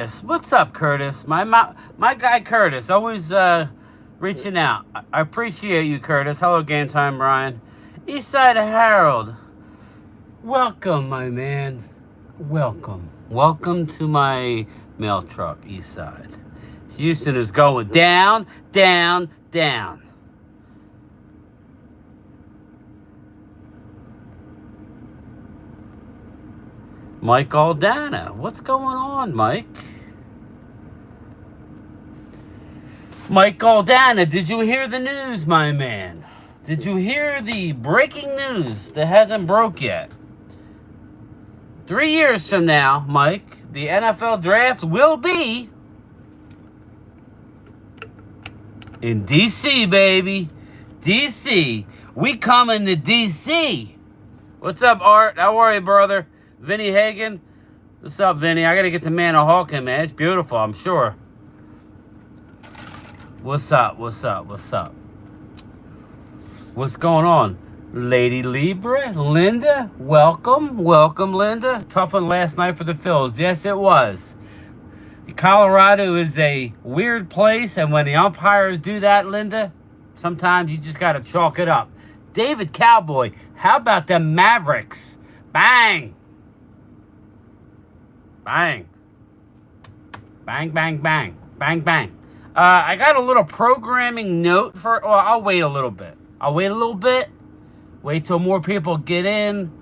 What's up, Curtis? My guy Curtis, always reaching out. I appreciate you, Curtis. Hello, Game Time, Brian. Eastside Harold, welcome, my man. Welcome to my mail truck, Eastside. Houston is going down, down, down. Mike Aldana, what's going on, Mike? Mike Aldana, did you hear the news, my man? Did you hear the breaking news that hasn't broke yet? 3 years from now, Mike, the NFL draft will be in D.C., baby. D.C. We coming to D.C. What's up, Art? How are you, brother? Vinny Hagen? What's up, Vinny? I got to get the man a Hawking, man. It's beautiful, I'm sure. What's up? What's going on? Lady Libra, Linda, welcome, Linda. Tough one last night for the Phils. Yes, it was. Colorado is a weird place, and when the umpires do that, Linda, sometimes you just got to chalk it up. David Cowboy, how about the Mavericks? Bang. Bang. Bang, bang, bang. Bang, bang. I got a little programming note for... Well, I'll wait a little bit. Wait till more people get in.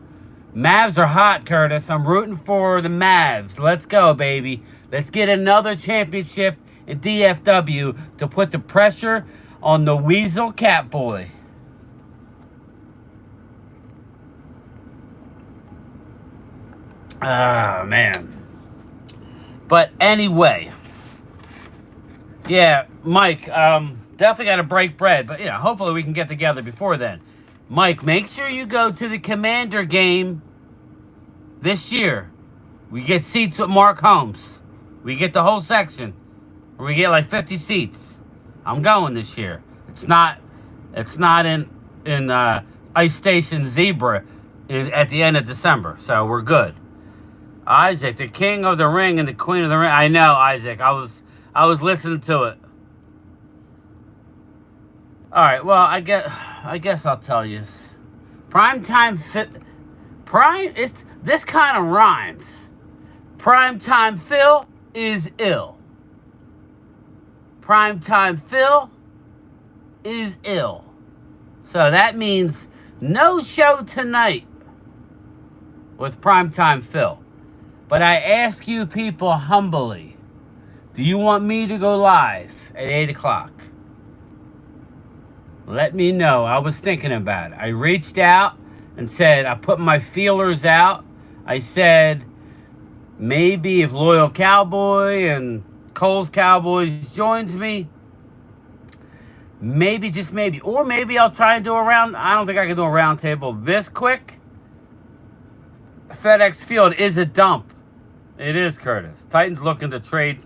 Mavs are hot, Curtis. I'm rooting for the Mavs. Let's go, baby. Let's get another championship in DFW to put the pressure on the Weasel Catboy. Ah, man. But anyway, yeah, Mike, definitely got to break bread. But, hopefully we can get together before then. Mike, make sure you go to the Commander game this year. We get seats with Mark Holmes. We get the whole section. We get like 50 seats. I'm going this year. It's not in Ice Station Zebra at the end of December. So we're good. Isaac, the king of the ring and the queen of the ring. I know, Isaac. I was listening to it. All right. Well, I guess I'll tell you. This kind of rhymes. Primetime Phil is ill. Primetime Phil is ill. So that means no show tonight with Primetime Phil. But I ask you people humbly, do you want me to go live at 8 o'clock? Let me know. I was thinking about it. I reached out and said, I put my feelers out. I said, maybe if Loyal Cowboy and Cole's Cowboys joins me, maybe, just maybe. Or maybe I'll try and do a round. I don't think I can do a round table this quick. FedEx Field is a dump. It is, Curtis. Titans looking to trade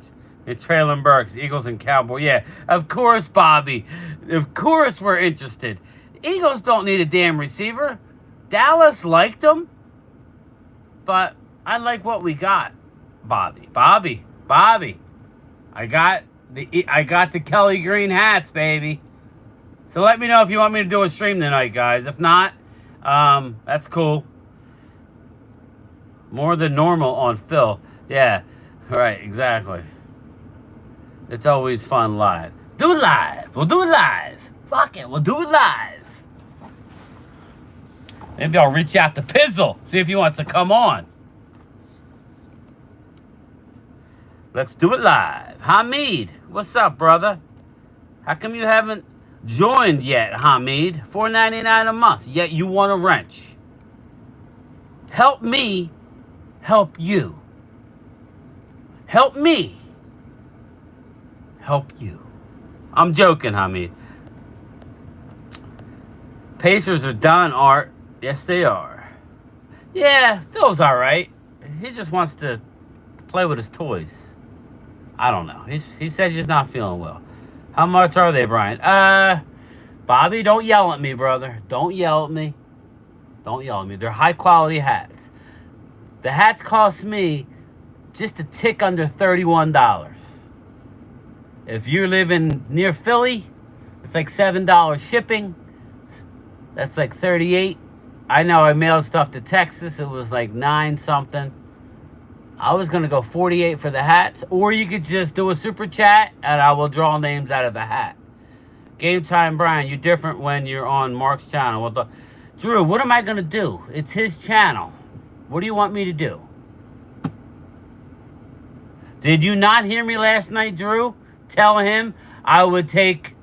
Traylon Burks, Eagles and Cowboys. Yeah, of course, Bobby. Of course we're interested. Eagles don't need a damn receiver. Dallas liked them, but I like what we got, Bobby. I got the Kelly Green hats, baby. So let me know if you want me to do a stream tonight, guys. If not, that's cool. More than normal on Phil. Yeah, right, exactly. It's always fun live. Do it live. We'll do it live. Fuck it, we'll do it live. Maybe I'll reach out to Pizzle, see if he wants to come on. Let's do it live. Hamid, what's up, brother? How come you haven't joined yet, Hamid? $4.99 a month, yet you want a wrench. Help me help you. Help me help you. I'm joking, Hamid. Pacers are done, Art. Yes, they are. Yeah, Phil's all right. He just wants to play with his toys. I don't know. He says he's not feeling well. How much are they, Brian? Bobby, don't yell at me, brother. Don't yell at me. They're high quality hats. The hats cost me just a tick under $31. If you're living near Philly, it's like $7 shipping. That's like 38. I know I mailed stuff to Texas. It was like 9 something. I was going to go 48 for the hats. Or you could just do a super chat and I will draw names out of the hat. Game Time Brian, you're different when you're on Mark's channel. Drew, what am I going to do? It's his channel. What do you want me to do? Did you not hear me last night, Drew? Tell him I would take...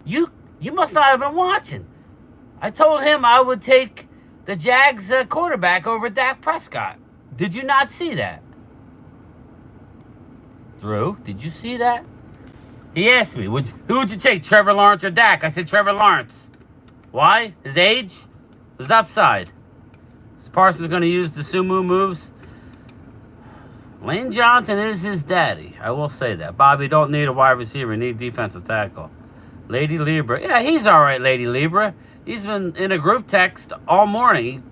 You must not have been watching. I told him I would take the Jags quarterback over Dak Prescott. Did you not see that? Drew, did you see that? He asked me, who would you take, Trevor Lawrence or Dak? I said Trevor Lawrence. Why? His age? His upside. Is Parsons going to use the Sumu moves? Lane Johnson is his daddy. I will say that. Bobby, don't need a wide receiver. Need defensive tackle. Lady Libra. Yeah, he's all right, Lady Libra. He's been in a group text all morning.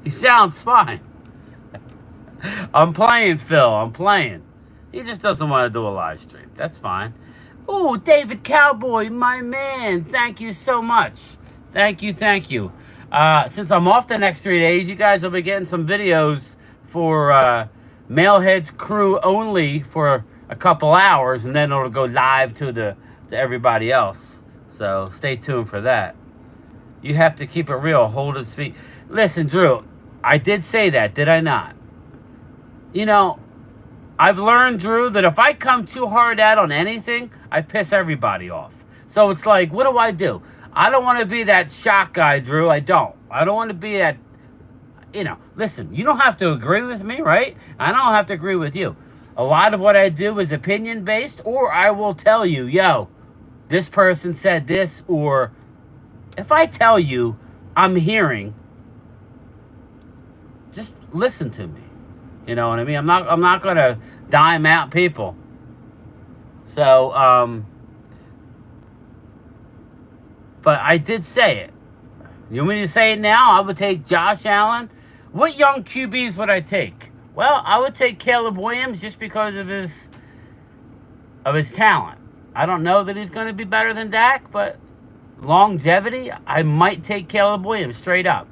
He sounds fine. I'm playing, Phil. I'm playing. He just doesn't want to do a live stream. That's fine. Oh, David Cowboy, my man. Thank you so much. Thank you, thank you. Since I'm off the next 3 days, you guys will be getting some videos for Mailhead's crew only for a couple hours, and then it'll go live to everybody else. So stay tuned for that. You have to keep it real. Hold his feet. Listen, Drew, I did say that, did I not? You know, I've learned, Drew, that if I come too hard out on anything, I piss everybody off. So it's like, what do? I don't want to be that shock guy, Drew. I don't want to be that, listen, you don't have to agree with me, right? I don't have to agree with you. A lot of what I do is opinion-based, or I will tell you, yo, this person said this, or if I tell you I'm hearing, just listen to me. You know what I mean? I'm not gonna dime out people. So, but I did say it. You want me to say it now? I would take Josh Allen. What young QBs would I take? Well, I would take Caleb Williams just because of his talent. I don't know that he's going to be better than Dak, but longevity, I might take Caleb Williams straight up.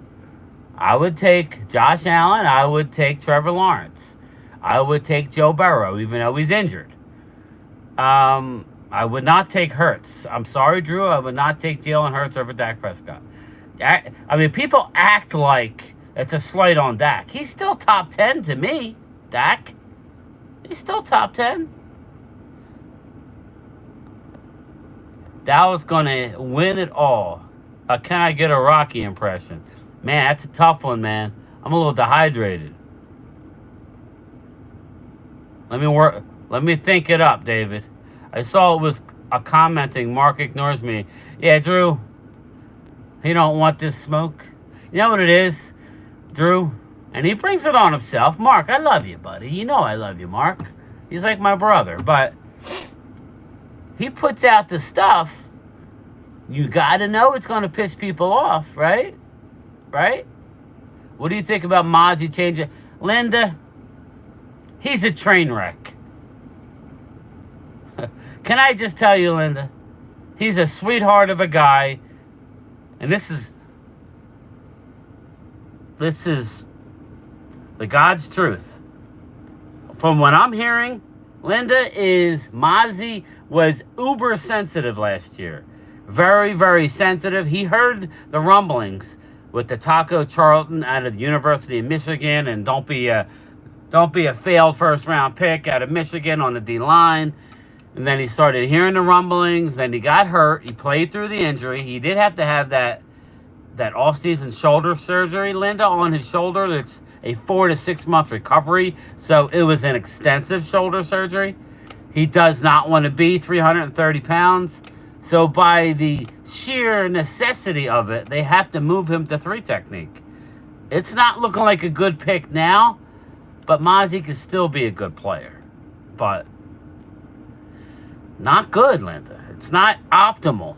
I would take Josh Allen. I would take Trevor Lawrence. I would take Joe Burrow, even though he's injured. I would not take Hurts. I'm sorry, Drew. I would not take Jalen Hurts over Dak Prescott. I mean, people act like it's a slight on Dak. He's still top 10 to me, Dak. He's still top 10. Dallas going to win it all. Can I get a Rocky impression? Man, that's a tough one, man. I'm a little dehydrated. Let me think it up, David. I saw it was a commenting. Mark ignores me. Yeah, Drew. He don't want this smoke. You know what it is, Drew? And he brings it on himself. Mark, I love you, buddy. You know I love you, Mark. He's like my brother. But he puts out the stuff. You got to know it's going to piss people off, right? Right? What do you think about Mozzie changing? Linda, he's a train wreck. Can I just tell you, Linda? He's a sweetheart of a guy. And this is the God's truth. From what I'm hearing, Linda, is Mozzie was uber sensitive last year. Very, very sensitive. He heard the rumblings with the Taco Charlton out of the University of Michigan, and don't be a failed first round pick out of Michigan on the D line. And then he started hearing the rumblings. Then he got hurt. He played through the injury. He did have to have that off-season shoulder surgery, Linda, on his shoulder. It's a 4 to 6 month recovery. So it was an extensive shoulder surgery. He does not want to be 330 pounds. So by the sheer necessity of it, they have to move him to 3 technique. It's not looking like a good pick now, but Mozzie could still be a good player. But not good, Linda. It's not optimal.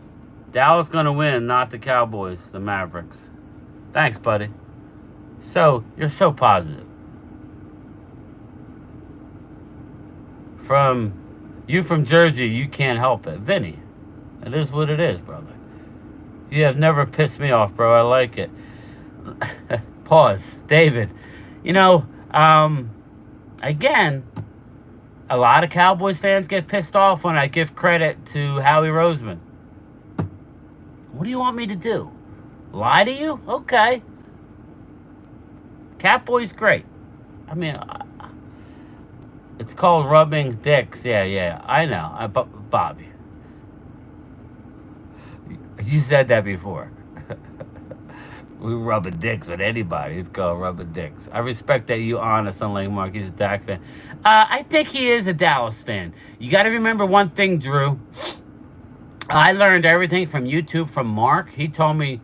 Dallas going to win, not the Cowboys, the Mavericks. Thanks, buddy. So, you're so positive. From you from Jersey, you can't help it. Vinny, it is what it is, brother. You have never pissed me off, bro. I like it. Pause. David, you know, again, a lot of Cowboys fans get pissed off when I give credit to Howie Roseman. What do you want me to do? Lie to you? Okay. Catboy's great. I mean, it's called rubbing dicks. Yeah. I know. Bobby. You said that before. We rubbing dicks with anybody. It's called rubbing dicks. I respect that you honest, unlike Mark. He's a Dak fan. I think he is a Dallas fan. You got to remember one thing, Drew. I learned everything from YouTube from Mark. He told me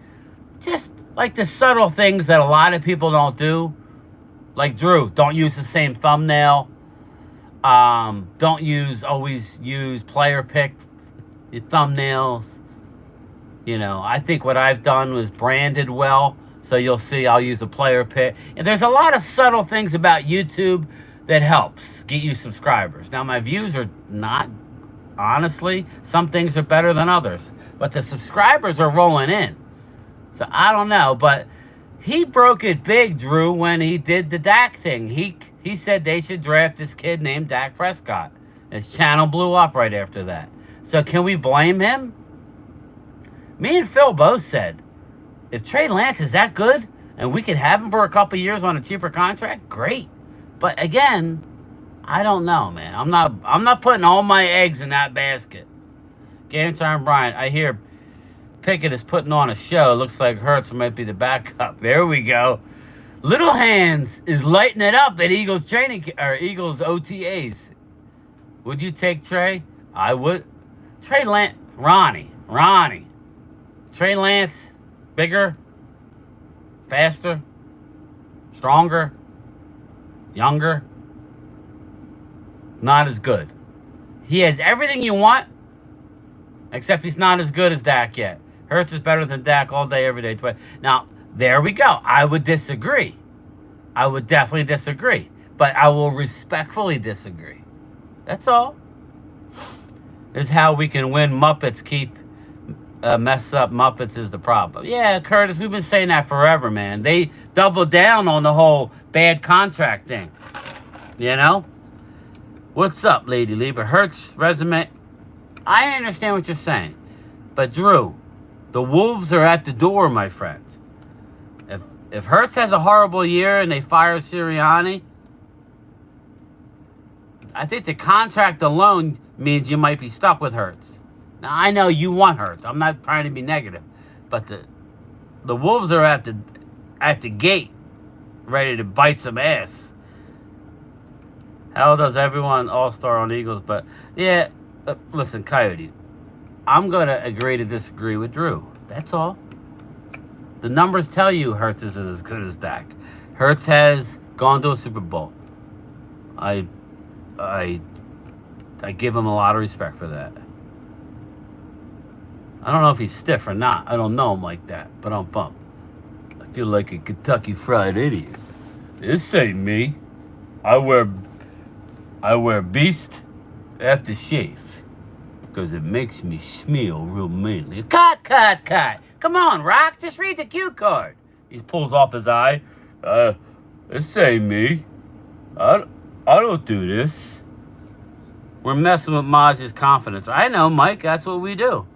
just like the subtle things that a lot of people don't do. Like, Drew, don't use the same thumbnail. Don't always use player pick your thumbnails. You know, I think what I've done was branded well. So you'll see I'll use a player pick. And there's a lot of subtle things about YouTube that helps get you subscribers. Now, my views are not, honestly, some things are better than others. But the subscribers are rolling in. So I don't know. But he broke it big, Drew, when he did the Dak thing. He said they should draft this kid named Dak Prescott. His channel blew up right after that. So can we blame him? Me and Phil both said, if Trey Lance is that good and we could have him for a couple years on a cheaper contract, great. But again, I don't know, man. I'm not putting all my eggs in that basket. Game time, Brian. I hear Pickett is putting on a show. Looks like Hurts might be the backup. There we go. Little Hands is lighting it up at Eagles Eagles OTAs. Would you take Trey? I would. Trey Lance, Ronnie. Trey Lance, bigger, faster, stronger, younger, not as good. He has everything you want, except he's not as good as Dak yet. Hurts is better than Dak all day, every day. Now, there we go. I would disagree. I would definitely disagree. But I will respectfully disagree. That's all. This is how we can win. Muppets keep... mess up Muppets is the problem. Yeah, Curtis, we've been saying that forever, man. They doubled down on the whole bad contract thing. You know? What's up, Lady Lieber? Hurts resume. I understand what you're saying. But, Drew, the Wolves are at the door, my friend. If Hurts has a horrible year and they fire Sirianni, I think the contract alone means you might be stuck with Hurts. Now, I know you want Hurts. I'm not trying to be negative. But the Wolves are at the gate, ready to bite some ass. How does everyone all-star on Eagles? But, yeah, listen, Coyote, I'm going to agree to disagree with Drew. That's all. The numbers tell you Hurts isn't as good as Dak. Hurts has gone to a Super Bowl. I give him a lot of respect for that. I don't know if he's stiff or not. I don't know him like that, but I'm pumped. I feel like a Kentucky Fried Idiot. This ain't me. I wear Beast aftershave because it makes me smell real manly. Cut. Come on, Rock. Just read the cue card. He pulls off his eye. This ain't me. I don't do this. We're messing with Maj's confidence. I know, Mike. That's what we do.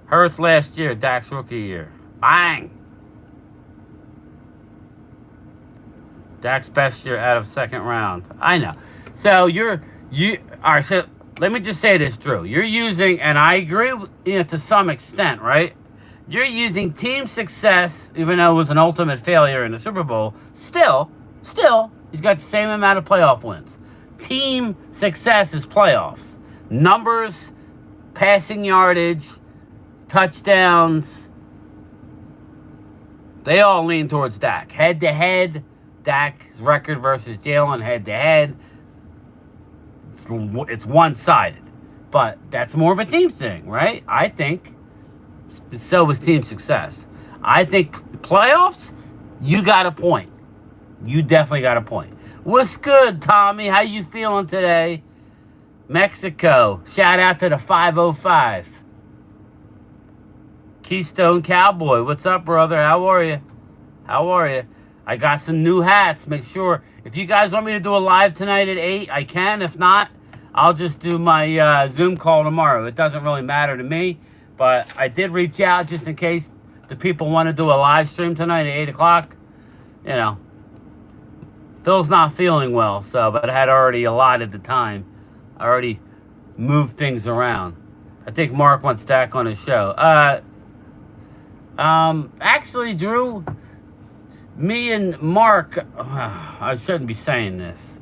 Hurts last year, Dak's rookie year. Bang! Dak's best year out of second round. I know. So all right, so let me just say this, Drew. You're using, and I agree to some extent, right? You're using team success, even though it was an ultimate failure in the Super Bowl. Still, he's got the same amount of playoff wins. Team success is playoffs. Numbers, passing yardage, touchdowns, they all lean towards Dak. Head-to-head, Dak's record versus Jalen head-to-head, it's one-sided. But that's more of a team thing, right? I think. So is team success. I think playoffs, you got a point. You definitely got a point. What's good, Tommy? How you feeling today? Mexico. Shout out to the 505. Keystone Cowboy. What's up, brother? How are you? How are you? I got some new hats. Make sure, if you guys want me to do a live tonight at 8, I can. If not, I'll just do my Zoom call tomorrow. It doesn't really matter to me. But I did reach out just in case the people want to do a live stream tonight at 8 o'clock. You know, Phil's not feeling well, but I had already allotted the time. I already moved things around. I think Mark wants Dak on his show. Actually, Drew, me and Mark, I shouldn't be saying this.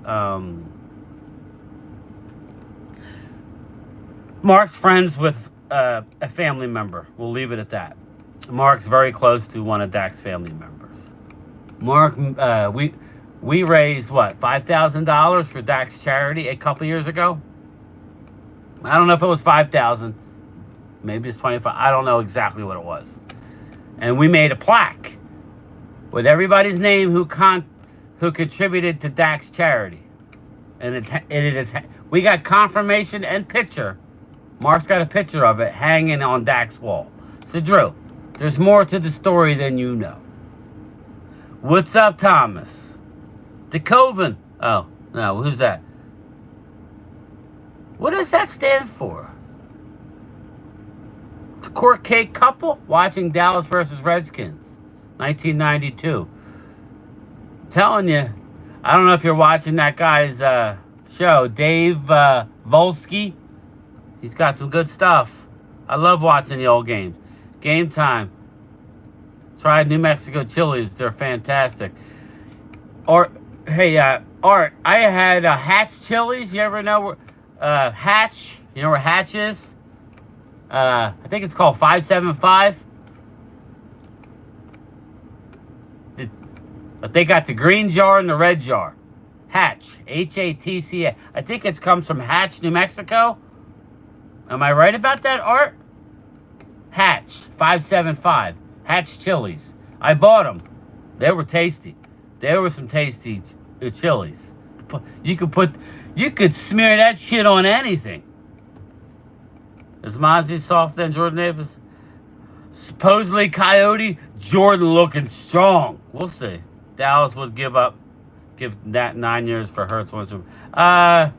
Mark's friends with a family member. We'll leave it at that. Mark's very close to one of Dak's family members. Mark, we raised, what, $5,000 for Dak's charity a couple years ago? I don't know if it was 5,000. Maybe it's 25. I don't know exactly what it was. And we made a plaque with everybody's name who contributed to Dak's charity. And it is we got confirmation and picture. Mark's got a picture of it hanging on Dak's wall. So Drew, there's more to the story than you know. What's up, Thomas? DeCoven. Oh, no, who's that? What does that stand for? The Court Cake Couple watching Dallas versus Redskins, 1992. Telling you, I don't know if you're watching that guy's show, Dave Volsky. He's got some good stuff. I love watching the old games. Game time. Tried New Mexico chilies. They're fantastic. Or, hey, Art, I had Hatch chilies. You ever know where Hatch? You know where Hatch is? I think it's called 575. But they got the green jar and the red jar. Hatch. Hatca. I think it comes from Hatch, New Mexico. Am I right about that, Art? Hatch. 575. Hatch chilies. I bought them. They were tasty. There were some tasty chilies. You could smear that shit on anything. Is Mozzie soft then, Jordan Davis? Supposedly Coyote, Jordan looking strong. We'll see. Dallas would give that 9 years for Hurts once. Not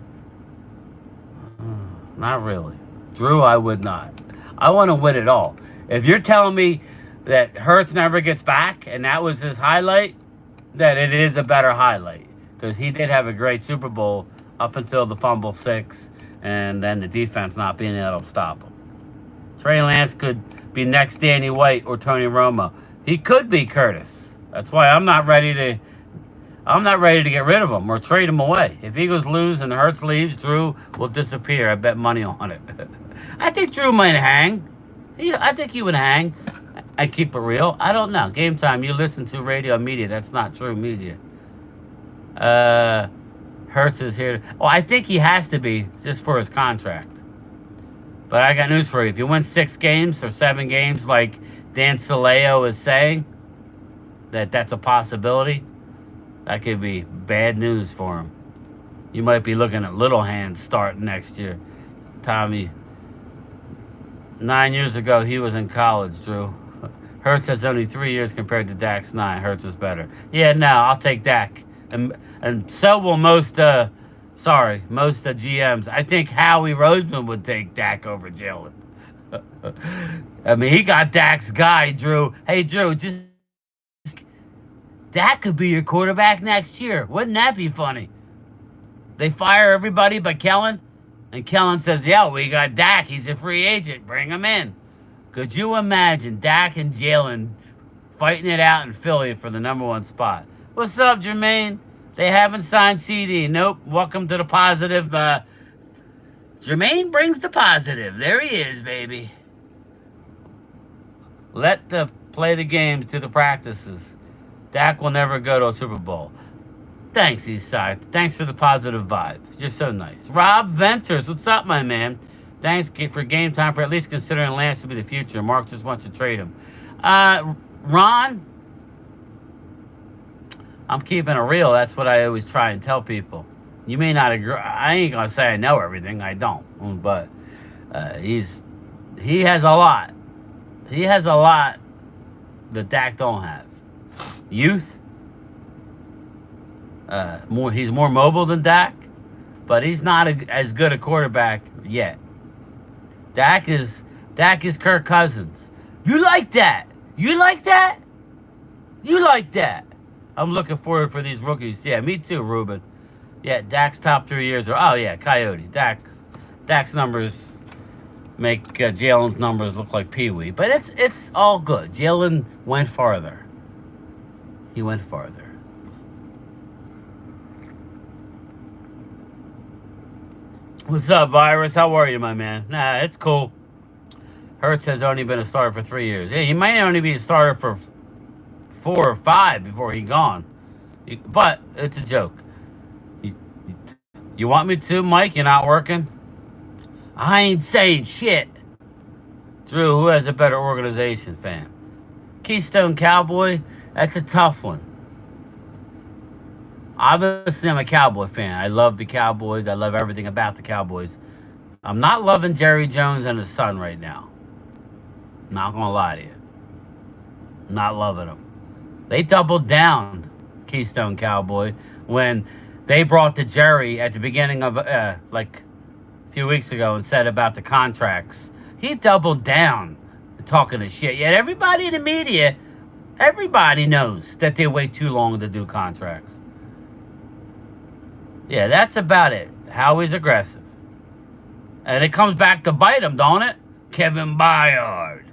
really. Drew, I would not. I want to win it all. If you're telling me that Hurts never gets back and that was his highlight, that it is a better highlight. Because he did have a great Super Bowl up until the fumble 6 and then the defense not being able to stop him. Trey Lance could be next Danny White or Tony Romo. He could be, Curtis. That's why I'm not ready to get rid of him or trade him away. If Eagles lose and Hurts leaves, Drew will disappear. I bet money on it. I think Drew might hang. I think he would hang. I keep it real. I don't know. Game time. You listen to radio media. That's not true media. Hurts is here. Oh, I think he has to be just for his contract. But I got news for you. If you win 6 games or 7 games, like Dan Saleo is saying, that's a possibility, that could be bad news for him. You might be looking at little hands starting next year. Tommy, 9 years ago, he was in college, Drew. Hurts has only 3 years compared to Dak's 9. Hurts is better. Yeah, no, I'll take Dak. And so will most GMs. I think Howie Roseman would take Dak over Jalen. I mean, he got Dak's guy, Drew. Hey, Drew, Dak could be your quarterback next year. Wouldn't that be funny? They fire everybody but Kellen, and Kellen says, yeah, we got Dak. He's a free agent. Bring him in. Could you imagine Dak and Jalen fighting it out in Philly for the #1 spot? What's up, Jermaine? They haven't signed CD. Nope. Welcome to the positive. Jermaine brings the positive. There he is, baby. Play the games to the practices. Dak will never go to a Super Bowl. Thanks, Eastside. Thanks for the positive vibe. You're so nice. Rob Venters, what's up, my man? Thanks for game time for at least considering Lance to be the future. Mark just wants to trade him. Ron, I'm keeping it real. That's what I always try and tell people. You may not agree. I ain't gonna say I know everything. I don't. But he has a lot. He has a lot that Dak don't have. Youth. He's more mobile than Dak, but he's not as good a quarterback yet. Dak is Kirk Cousins. You like that? You like that? You like that? I'm looking forward for these rookies. Yeah, me too, Ruben. Yeah, Dak's top 3 years are. Oh yeah, Coyote. Dak's numbers make Jalen's numbers look like Pee Wee, but it's all good. Jalen went farther. He went farther. What's up, Virus? How are you, my man? Nah, it's cool. Hurts has only been a starter for 3 years. Yeah, he might only be a starter for 4 or 5 before he's gone. But it's a joke. You want me to, Mike? You're not working? I ain't saying shit. Drew, who has a better organization, fam? Keystone Cowboy? That's a tough one. Obviously, I'm a Cowboy fan. I love the Cowboys. I love everything about the Cowboys. I'm not loving Jerry Jones and his son right now. Not gonna lie to you. Not loving them. They doubled down, Keystone Cowboy, when they brought to Jerry at the beginning of, like, a few weeks ago and said about the contracts. He doubled down talking to shit. Yet everybody in the media, everybody knows that they wait too long to do contracts. Yeah, that's about it. Howie's aggressive. And it comes back to bite him, don't it? Kevin Byard.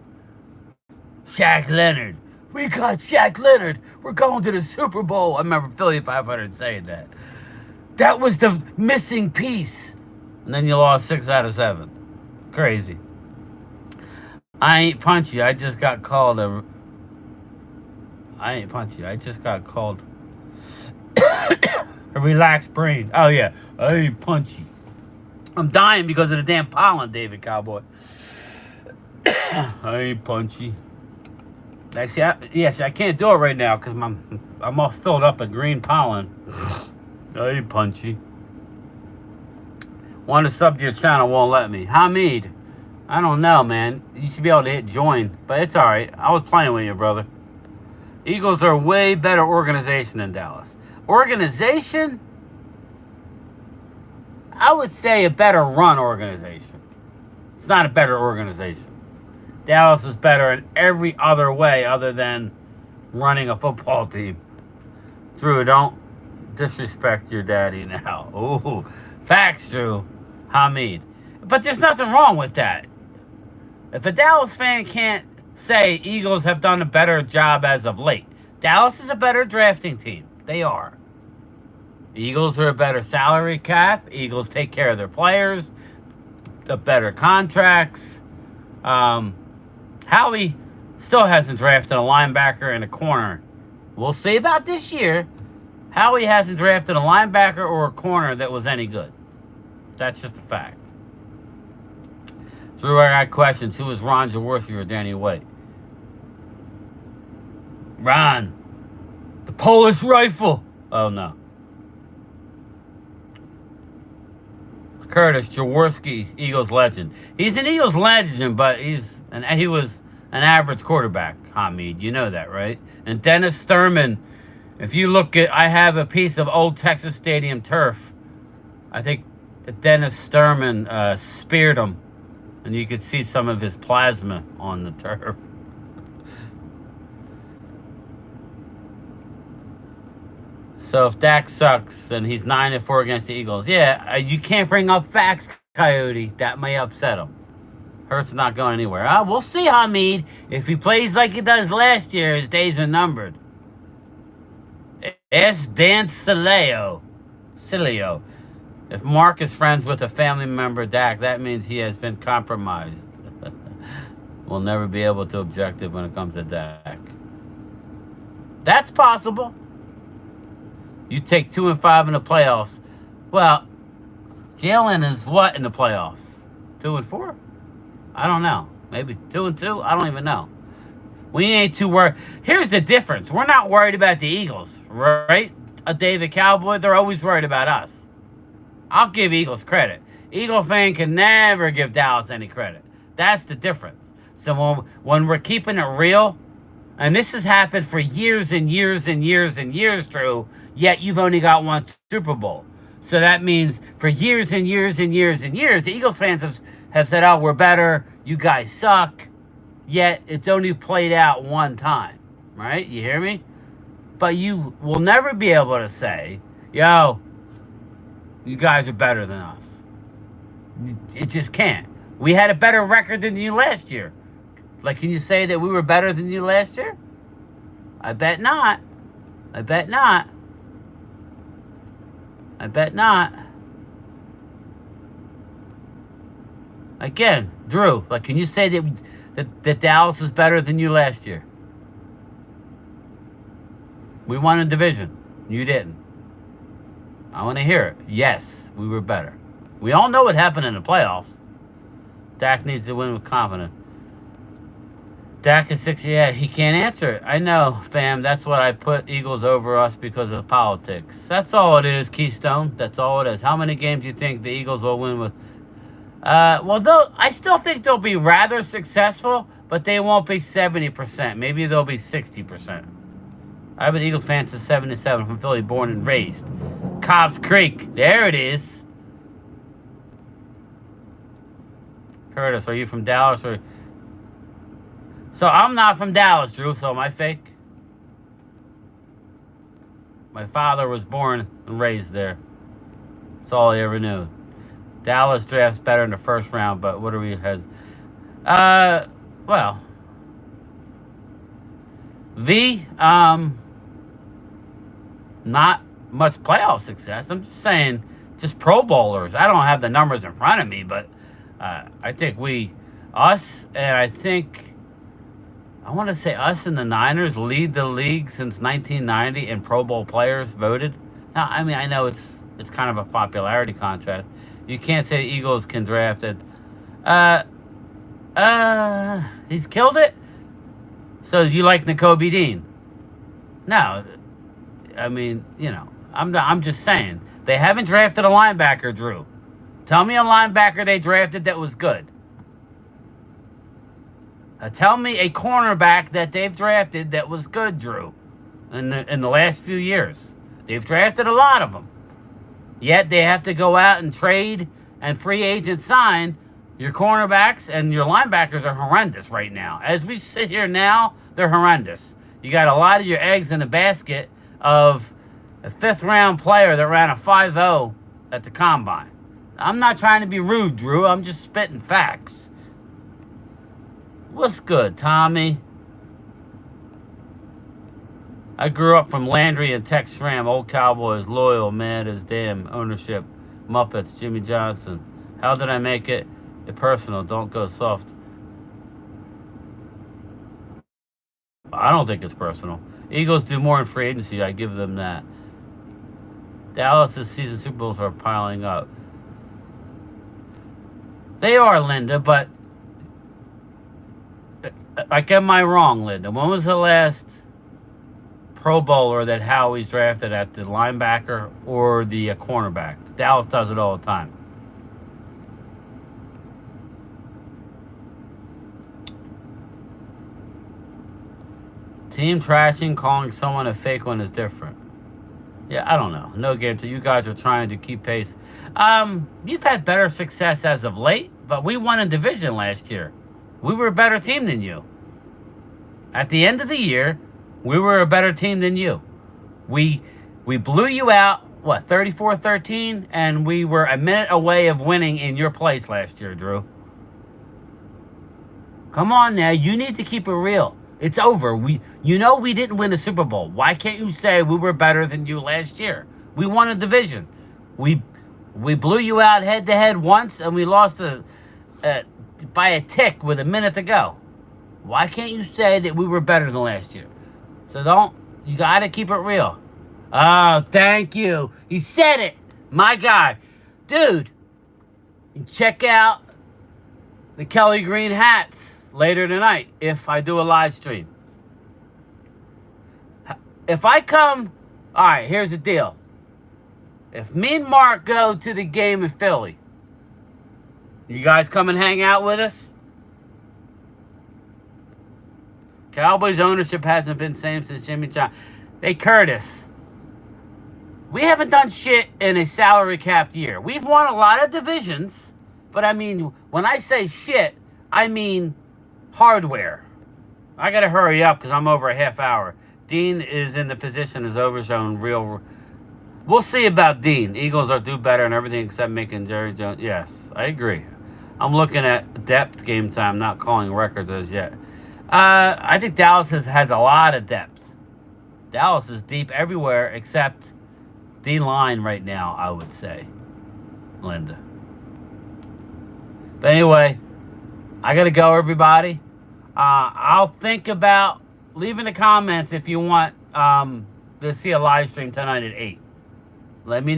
Shaq Leonard. We got Shaq Leonard. We're going to the Super Bowl. I remember Philly 500 saying that. That was the missing piece. And then you lost 6 out of 7. Crazy. I ain't punchy. I just got called a relaxed brain. Oh, yeah. I ain't punchy. I'm dying because of the damn pollen, David Cowboy. I ain't punchy. Actually, I can't do it right now because I'm all filled up with green pollen. I ain't punchy. Want to sub to your channel, won't let me. Hamid, I don't know, man. You should be able to hit join, but it's all right. I was playing with you, brother. Eagles are a way better organization than Dallas. Organization? I would say a better run organization. It's not a better organization. Dallas is better in every other way other than running a football team. Drew, don't disrespect your daddy now. Ooh, facts, Drew. Hamid. But there's nothing wrong with that. If a Dallas fan can't say Eagles have done a better job as of late, Dallas is a better drafting team. They are. Eagles are a better salary cap. Eagles take care of their players. The better contracts. Howie still hasn't drafted a linebacker and a corner. We'll see about this year. Howie hasn't drafted a linebacker or a corner that was any good. That's just a fact. Drew, I got questions. Who is Ron Jaworski or Danny White? Ron. The Polish rifle. Oh, no. Curtis Jaworski, Eagles legend. He's an Eagles legend, but he was an average quarterback, Hamid. You know that, right? And Dennis Sturman, if you look at, I have a piece of old Texas Stadium turf. I think Dennis Sturman speared him, and you could see some of his plasma on the turf. So if Dak sucks and he's 9-4 against the Eagles, yeah, you can't bring up facts, Coyote. That may upset him. Hurts not going anywhere. We'll see, Hamid. If he plays like he does last year, his days are numbered. Ask Dan Cilio. If Mark is friends with a family member, Dak, that means he has been compromised. We'll never be able to objective when it comes to Dak. That's possible. You take 2-5 in the playoffs. Well, Jalen is what in the playoffs? 2-4? I don't know. Maybe 2-2? I don't even know. We ain't too worried. Here's the difference. We're not worried about the Eagles, right? A David Cowboy, they're always worried about us. I'll give Eagles credit. Eagle fan can never give Dallas any credit. That's the difference. So when we're keeping it real, and this has happened for years and years and years and years, Drew, yet you've only got one Super Bowl. So that means for years and years and years and years, the Eagles fans have said, oh, we're better, you guys suck, yet it's only played out one time, right? You hear me? But you will never be able to say, yo, you guys are better than us. It just can't. We had a better record than you last year. Like, can you say that we were better than you last year? I bet not. I bet not. I bet not. Again, Drew, like, can you say that Dallas is better than you last year? We won a division. You didn't. I want to hear it. Yes, we were better. We all know what happened in the playoffs. Dak needs to win with confidence. Dak is 60. Yeah, he can't answer it. I know, fam. That's what I put Eagles over us because of the politics. That's all it is, Keystone. That's all it is. How many games do you think the Eagles will win with? Well, I still think they'll be rather successful, but they won't be 70%. Maybe they'll be 60%. I've been Eagles fan since 77 from Philly, born and raised. Cobb's Creek. There it is. Curtis, are you from Dallas? So I'm not from Dallas, Drew, so am I fake? My father was born and raised there. That's all I ever knew. Dallas drafts better in the first round, but what are we has? Well, not much playoff success. I'm just saying, just Pro Bowlers. I don't have the numbers in front of me, but I think us, and I think, I want to say us and the Niners lead the league since 1990 in Pro Bowl players voted. Now, I mean, I know it's kind of a popularity contest. You can't say the Eagles can draft it. He's killed it? So you like Nakobe Dean? No. I mean, you know, I'm just saying. They haven't drafted a linebacker, Drew. Tell me a linebacker they drafted that was good. Tell me a cornerback that they've drafted that was good, Drew, in the last few years. They've drafted a lot of them. Yet they have to go out and trade and free agent sign your cornerbacks, and your linebackers are horrendous right now. As we sit here now, they're horrendous. You got a lot of your eggs in the basket of a fifth-round player that ran a 5.0 at the Combine. I'm not trying to be rude, Drew. I'm just spitting facts. What's good, Tommy? I grew up from Landry and Tex Schramm. Old Cowboys, loyal, mad as damn. Ownership, Muppets, Jimmy Johnson. How did I make it? Personal. Don't go soft. I don't think it's personal. Eagles do more in free agency. I give them that. Dallas' season Super Bowls are piling up. They are, Linda, but like, am I wrong, Linda? When was the last Pro Bowler that Howie's drafted at the linebacker or the cornerback? Dallas does it all the time. Team trashing, calling someone a fake one is different. Yeah, I don't know. No guarantee. You guys are trying to keep pace. You've had better success as of late, but we won a division last year. We were a better team than you. At the end of the year, we were a better team than you. We blew you out, 34-13, and we were a minute away of winning in your place last year, Drew. Come on now, you need to keep it real. It's over. We didn't win a Super Bowl. Why can't you say we were better than you last year? We won a division. We blew you out head-to-head once, and we lost by a tick with a minute to go. Why can't you say that we were better than last year? So you got to keep it real. Oh, thank you. He said it. My guy. Dude, check out the Kelly Green hats later tonight if I do a live stream. If I come, all right, here's the deal. If me and Mark go to the game in Philly, you guys come and hang out with us? Cowboys ownership hasn't been the same since Jimmy John. Hey, Curtis, we haven't done shit in a salary capped year. We've won a lot of divisions, but I mean, when I say shit, I mean hardware. I got to hurry up because I'm over a half hour. Dean is in the position as overshown real. We'll see about Dean. Eagles are do better and everything except making Jerry Jones. Yes, I agree. I'm looking at depth game time, not calling records as yet. I think Dallas has a lot of depth. Dallas is deep everywhere except D-line right now, I would say. Linda. But anyway, I got to go, everybody. I'll think about leaving the comments if you want to see a live stream tonight at 8. Let me know.